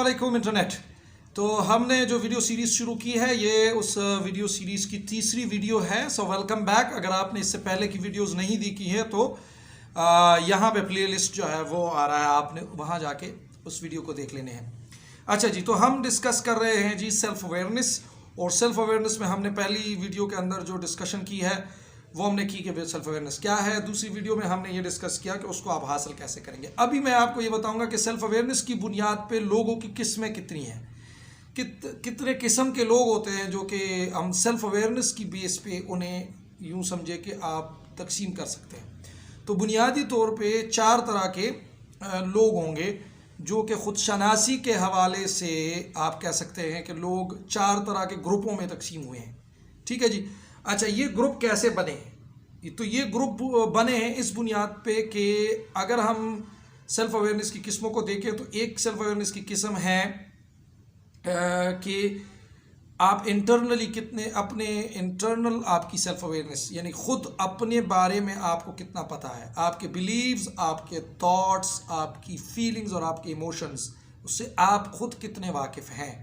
अस्सलामुअलैकुम इंटरनेट। तो हमने जो वीडियो सीरीज़ शुरू की है ये उस वीडियो सीरीज़ की तीसरी वीडियो है। So welcome back. अगर आपने इससे पहले की वीडियोस नहीं देखी है तो यहाँ पे प्लेलिस्ट जो है वो आ रहा है, आपने वहाँ जाके उस वीडियो को देख लेने हैं। अच्छा जी, तो हम डिस्कस कर रहे हैं जी सेल्फ अवेयरनेस। और सेल्फ अवेयरनेस में हमने पहली वीडियो के अंदर जो डिस्कशन की है वो हमने की कि सेल्फ अवेयरनेस क्या है। दूसरी वीडियो में हमने ये डिस्कस किया कि उसको आप हासिल कैसे करेंगे। अभी मैं आपको ये बताऊंगा कि सेल्फ अवेयरनेस की बुनियाद पे लोगों की किस्में कितनी हैं, कितने किस्म के लोग होते हैं जो कि हम सेल्फ अवेयरनेस की बेस पे उन्हें यूं समझे कि आप तकसीम कर सकते हैं। तो बुनियादी तौर पे 4 तरह के लोग होंगे जो कि खुद शनासी के हवाले से आप कह सकते हैं कि लोग 4 तरह के ग्रुपों में तकसीम हुए हैं। ठीक है जी। अच्छा, ये ग्रुप कैसे बने? तो ये ग्रुप बने हैं इस बुनियाद पे कि अगर हम सेल्फ अवेयरनेस की किस्मों को देखें तो एक सेल्फ अवेयरनेस की किस्म है कि आप इंटरनली कितने अपने इंटरनल आपकी सेल्फ अवेयरनेस यानी खुद अपने बारे में आपको कितना पता है, आपके बिलीव्स, आपके थॉट्स, आपकी फीलिंग्स और आपके इमोशंस, उससे आप खुद कितने वाकिफ़ हैं।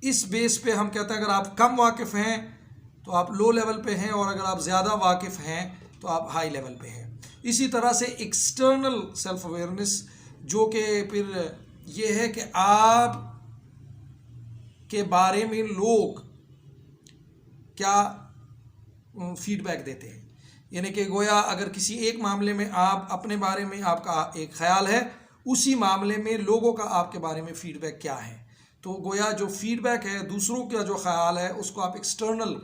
इस बेस पे हम कहते हैं अगर आप कम वाकिफ़ हैं तो आप लो लेवल पे हैं, और अगर आप ज़्यादा वाकिफ़ हैं तो आप हाई लेवल पे हैं। इसी तरह से एक्सटर्नल सेल्फ अवेयरनेस जो कि फिर ये है कि आप के बारे में लोग क्या फीडबैक देते हैं, यानी कि गोया अगर किसी एक मामले में आप अपने बारे में आपका एक ख्याल है, उसी मामले में लोगों का आपके बारे में फीडबैक क्या है। तो गोया जो फीडबैक है, दूसरों का जो ख्याल है, उसको आप एक्सटर्नल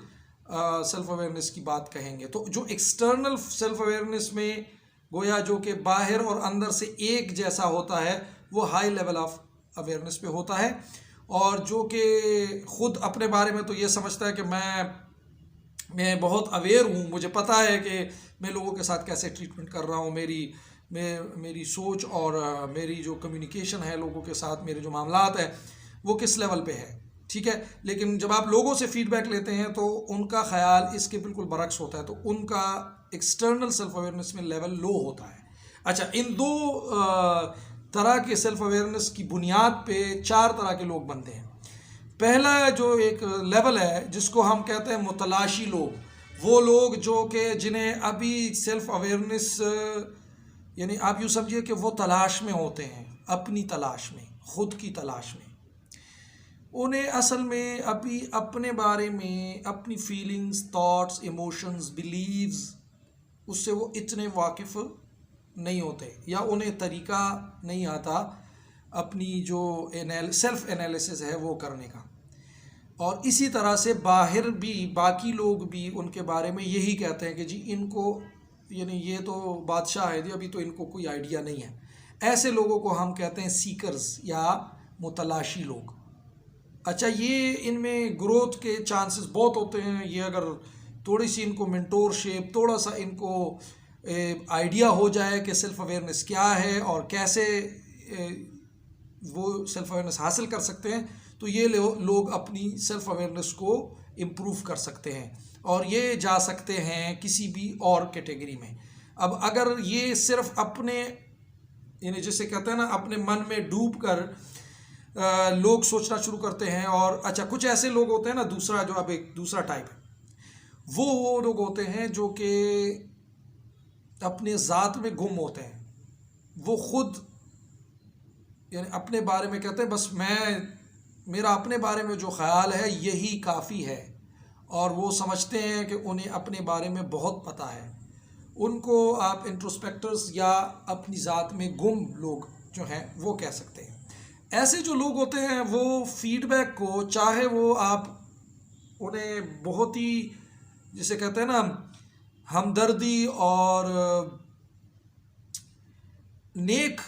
सेल्फ अवेयरनेस की बात कहेंगे। तो जो एक्सटर्नल सेल्फ अवेयरनेस में गोया जो कि बाहर और अंदर से एक जैसा होता है, वो हाई लेवल ऑफ अवेयरनेस पे होता है। और जो कि ख़ुद अपने बारे में तो ये समझता है कि मैं बहुत अवेयर हूँ, मुझे पता है कि मैं लोगों के साथ कैसे ट्रीटमेंट कर रहा हूँ, मेरी सोच और मेरी जो कम्युनिकेशन है लोगों के साथ, मेरे जो मामलात हैं वो किस लेवल पे है। ठीक है। लेकिन जब आप लोगों से फीडबैक लेते हैं तो उनका ख्याल इसके बिल्कुल बरक्स होता है, तो उनका एक्सटर्नल सेल्फ अवेयरनेस में लेवल लो होता है। अच्छा, इन दो तरह के सेल्फ अवेयरनेस की बुनियाद पे 4 तरह के लोग बनते हैं। पहला जो एक लेवल है जिसको हम कहते हैं मुतलाशी लोग, वो लोग जो कि जिन्हें अभी सेल्फ अवेयरनेस यानी आप यूँ समझिए कि वो तलाश में होते हैं, अपनी तलाश में, खुद की तलाश में। उन्हें असल में अभी अपने बारे में, अपनी फीलिंग्स, थॉट्स, इमोशंस, बिलीव्स, उससे वो इतने वाकिफ़ नहीं होते, या उन्हें तरीका नहीं आता अपनी जो सेल्फ एनालिसिस है वो करने का। और इसी तरह से बाहर भी बाकी लोग भी उनके बारे में यही कहते हैं कि जी इनको यानी ये तो बादशाह है जी, अभी तो इनको कोई आइडिया नहीं है। ऐसे लोगों को हम कहते हैं सीकर्स या मुतलाशी लोग। अच्छा, ये इनमें ग्रोथ के चांसेस बहुत होते हैं। ये अगर थोड़ी सी इनको मेंटोरशिप, थोड़ा सा इनको आइडिया हो जाए कि सेल्फ अवेयरनेस क्या है और कैसे वो सेल्फ अवेयरनेस हासिल कर सकते हैं, तो ये लोग अपनी सेल्फ अवेयरनेस को इम्प्रूव कर सकते हैं और ये जा सकते हैं किसी भी और कैटेगरी में। अब अगर ये सिर्फ अपने यानी जिसे कहते हैं ना अपने मन में डूब कर लोग सोचना शुरू करते हैं, और अच्छा कुछ ऐसे लोग होते हैं ना, दूसरा जो अब एक दूसरा टाइप है, वो लोग होते हैं जो कि अपने ज़ात में गुम होते हैं। वो खुद यानी अपने बारे में कहते हैं बस मेरा अपने बारे में जो ख्याल है यही काफ़ी है, और वो समझते हैं कि उन्हें अपने बारे में बहुत पता है। उनको आप इंट्रोस्पेक्टर्स या अपनी ज़ात में गुम लोग जो हैं वो कह सकते हैं। ऐसे जो लोग होते हैं वो फीडबैक को, चाहे वो आप उन्हें बहुत ही जिसे कहते हैं ना हमदर्दी और नेक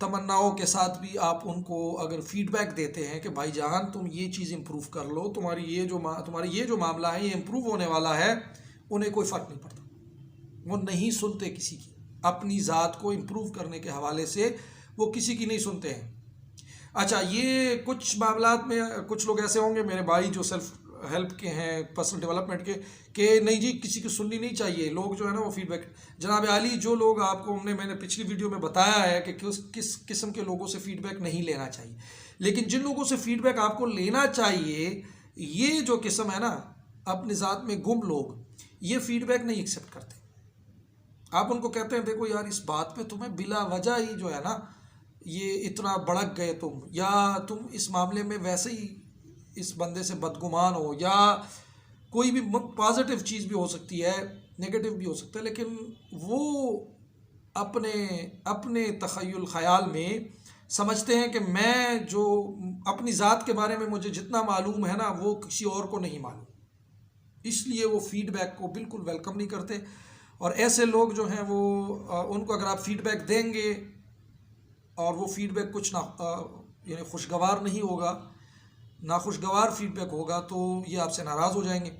तमन्नाओं के साथ भी आप उनको अगर फीडबैक देते हैं कि भाईजान तुम ये चीज़ इम्प्रूव कर लो, तुम्हारी ये जो मामला है ये इम्प्रूव होने वाला है, उन्हें कोई फ़र्क नहीं पड़ता। वो नहीं सुनते किसी की, अपनी ज़ात को इम्प्रूव करने के हवाले से वो किसी की नहीं सुनते हैं। अच्छा, ये कुछ मामलात में कुछ लोग ऐसे होंगे, मेरे भाई जो सेल्फ हेल्प के हैं, पर्सनल डेवलपमेंट के, कि नहीं जी किसी की सुननी नहीं चाहिए। लोग जो है ना वो फीडबैक, जनाब आली जो लोग आपको मैंने पिछली वीडियो में बताया है कि किस किस्म के लोगों से फीडबैक नहीं लेना चाहिए। लेकिन जिन लोगों से फीडबैक आपको लेना चाहिए, ये जो किस्म है ना अपनी ज़ात में गुम लोग, ये फीडबैक नहीं एक्सेप्ट करते। आप उनको कहते हैं देखो यार इस बात पे तुम्हें बिला वजह ही जो है ना ये इतना भड़क गए तुम, या तुम इस मामले में वैसे ही इस बंदे से बदगुमान हो, या कोई भी पॉजिटिव चीज़ भी हो सकती है, नेगेटिव भी हो सकता है, लेकिन वो अपने अपने तख़य्युल ख़याल में समझते हैं कि मैं जो अपनी ज़ात के बारे में मुझे जितना मालूम है ना वो किसी और को नहीं मालूम, इसलिए वो फीडबैक को बिल्कुल वेलकम नहीं करते। और ऐसे लोग जो हैं वो उनको अगर आप फीडबैक देंगे और वो फीडबैक कुछ ना यानी खुशगवार नहीं होगा, नाखुशगवार फीडबैक होगा, तो ये आपसे नाराज़ हो जाएंगे।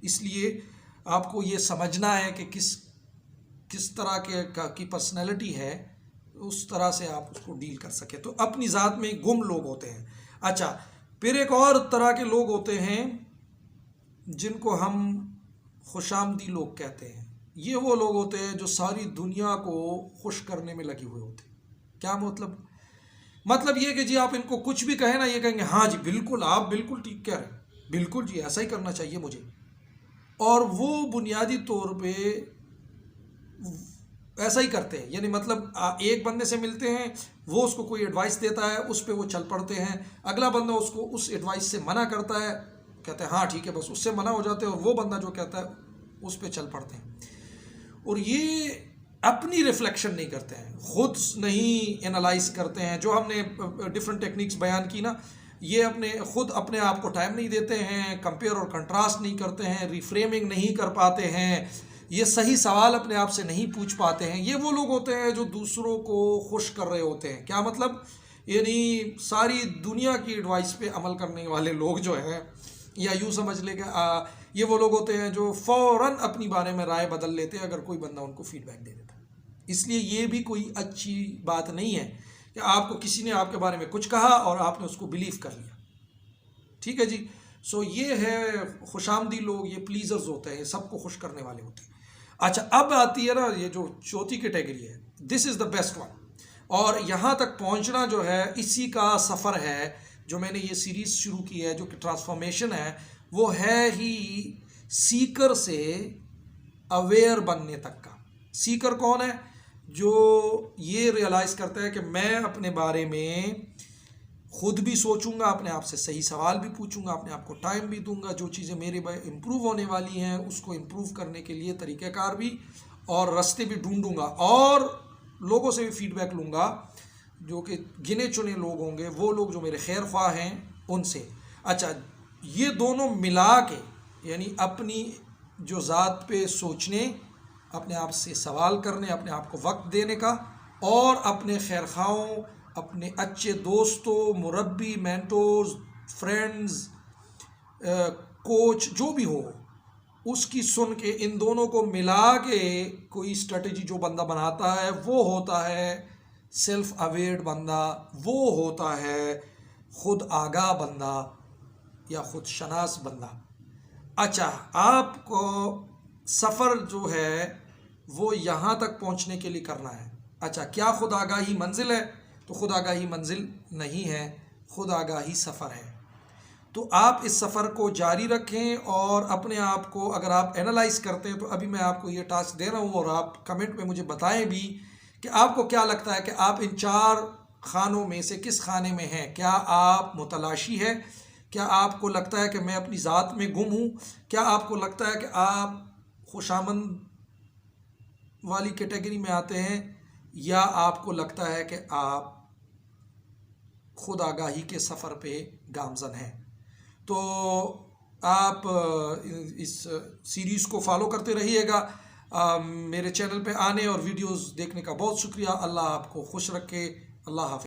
इसलिए आपको ये समझना है कि किस तरह की पर्सनैलिटी है, उस तरह से आप उसको डील कर सके। तो अपनी ज़ात में गुम लोग होते हैं। अच्छा, फिर एक और तरह के लोग होते हैं जिनको हम खुशामदी लोग कहते हैं। ये वो लोग होते हैं जो सारी दुनिया को खुश करने में लगे हुए होते हैं। क्या मतलब ये कि जी आप इनको कुछ भी कहें ना, ये कहेंगे हाँ जी बिल्कुल, आप बिल्कुल ठीक कह रहे हैं, बिल्कुल जी ऐसा ही करना चाहिए मुझे। और वो बुनियादी तौर पे ऐसा ही करते हैं, यानी मतलब एक बंदे से मिलते हैं, वो उसको कोई एडवाइस देता है, उस पर वो चल पड़ते हैं। अगला बंदा उसको उस एडवाइस से मना करता है, कहते हैं हाँ ठीक है, बस उससे मना हो जाते हैं, और वो बंदा जो कहता है उस पर चल पड़ते हैं। और ये अपनी रिफ्लेक्शन नहीं करते हैं, खुद नहीं एनालाइज करते हैं। जो हमने डिफरेंट टेक्निक्स बयान की ना, ये खुद अपने आप को टाइम नहीं देते हैं, कंपेयर और कंट्रास्ट नहीं करते हैं, रिफ्रेमिंग नहीं कर पाते हैं, ये सही सवाल अपने आप से नहीं पूछ पाते हैं। ये वो लोग होते हैं जो दूसरों को खुश कर रहे होते हैं। क्या मतलब, यानी सारी दुनिया की एडवाइस पे अमल करने वाले लोग जो हैं, या यूँ समझ ले कि ये वो लोग होते हैं जो फ़ौरन अपनी बारे में राय बदल लेते हैं अगर कोई बंदा उनको फीडबैक दे देता है। इसलिए ये भी कोई अच्छी बात नहीं है कि आपको किसी ने आपके बारे में कुछ कहा और आपने उसको बिलीव कर लिया। ठीक है जी। सो ये है खुशामदी लोग, ये प्लीजर्स होते हैं, सबको खुश करने वाले होते हैं। अच्छा, अब आती है ना ये जो चौथी कैटेगरी है, this is the best one. और यहाँ तक पहुँचना जो है इसी का सफ़र है जो मैंने ये सीरीज़ शुरू की है, जो कि ट्रांसफॉर्मेशन है, वो है ही सीकर से अवेयर बनने तक का। सीकर कौन है? जो ये रियलाइज़ करता है कि मैं अपने बारे में खुद भी सोचूंगा, अपने आप से सही सवाल भी पूछूंगा, अपने आप को टाइम भी दूंगा, जो चीज़ें मेरे इम्प्रूव होने वाली हैं उसको इम्प्रूव करने के लिए तरीक़ेकार भी और रास्ते भी ढूंढूंगा, और लोगों से भी फीडबैक लूँगा जो कि गिने चुने लोग होंगे, वो लोग जो मेरे खैर ख्वाह हैं उनसे। अच्छा, ये दोनों मिला के यानी अपनी जो ज़ात पे सोचने, अपने आप से सवाल करने, अपने आप को वक्त देने का, और अपने खैर ख्वाहों, अपने अच्छे दोस्तों, मुरब्बी, मेंटोर्स, फ्रेंड्स, कोच जो भी हो उसकी सुन के, इन दोनों को मिला के कोई स्ट्रेटजी जो बंदा बनाता है वो होता है सेल्फ अवेयर बंदा, वो होता है खुद आगाह बंदा या खुद शनास बंदा। अच्छा, आपको सफ़र जो है वो यहाँ तक पहुँचने के लिए करना है। अच्छा, क्या खुद आगाही मंजिल है? तो खुद आगाही मंजिल नहीं है, खुद आगाही सफ़र है। तो आप इस सफ़र को जारी रखें, और अपने आप को अगर आप एनालाइज़ करते हैं, तो अभी मैं आपको ये टास्क दे रहा हूँ और आप कमेंट में मुझे बताएं भी कि आपको क्या लगता है कि आप इन 4 खानों में से किस खाने में हैं। क्या आप मुतलाशी है? क्या आपको लगता है कि मैं अपनी ज़ात में गुम हूँ? क्या आपको लगता है कि आप खुशामंद वाली कैटेगरी में आते हैं? या आपको लगता है कि आप खुद आगाही के सफ़र पे गामज़न हैं? तो आप इस सीरीज़ को फॉलो करते रहिएगा। मेरे चैनल पे आने और वीडियोस देखने का बहुत शुक्रिया। अल्लाह आपको खुश रखे। अल्लाह हाफ़िज़।